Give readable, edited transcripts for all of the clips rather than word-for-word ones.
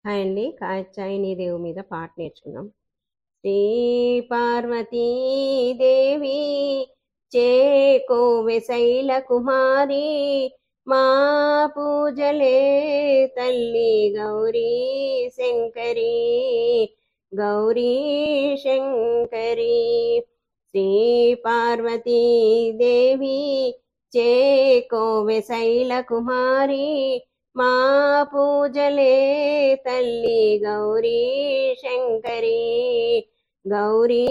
Hi అండి. కాత్యాయని దేవి మీద పాట నేర్చుకుందాం. శ్రీ పార్వతీ దేవి చేకోవె శైల కుమారి, మా పూజలే తల్లి గౌరీ శంకరి, గౌరీ శంకరి. శ్రీ పార్వతీ దేవి చేకోవె శైల కుమారి, మా పూజలే తల్లి గౌరీ శంకరి, గౌరీ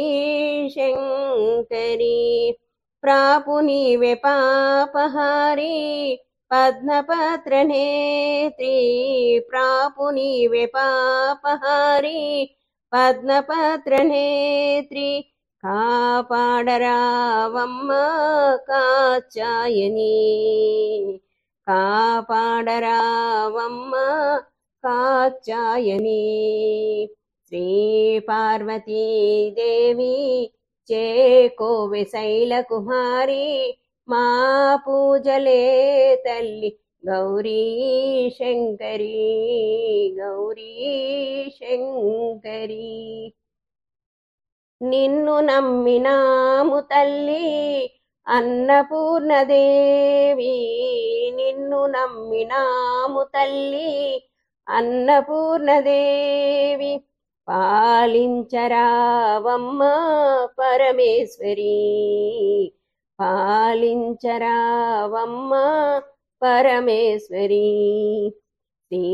శంకరి. ప్రాపు నీవే పాపహారి పద్మపత్ర నేత్రి, ప్రాపు నీవే పాపహారి పద్మపత్ర నేత్రి. కాపాడరావమ్మ కాత్యాయని, కాపాడరావమ్మ కాత్యాయని. శ్రీ పార్వతీ దేవి చేకోవె శైల కుమారి, మా పూజలే తల్లి గౌరీ శంకరి, గౌరీ శంకరి. నిన్ను నమ్మినాము తల్లి అన్నపూర్ణదేవి, నిన్ను నమ్మినాము తల్లి అన్నపూర్ణదేవి. పాలించరావమ్మ పరమేశ్వరి, పాలించరావమ్మ పరమేశ్వరి. శ్రీ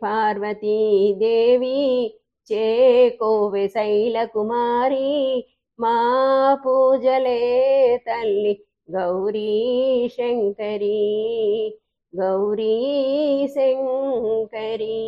పార్వతీ దేవి చేకోవె శైల కుమారి, మా పూజలే తల్లి గౌరీ శంకరి, గౌరీ శంకరి.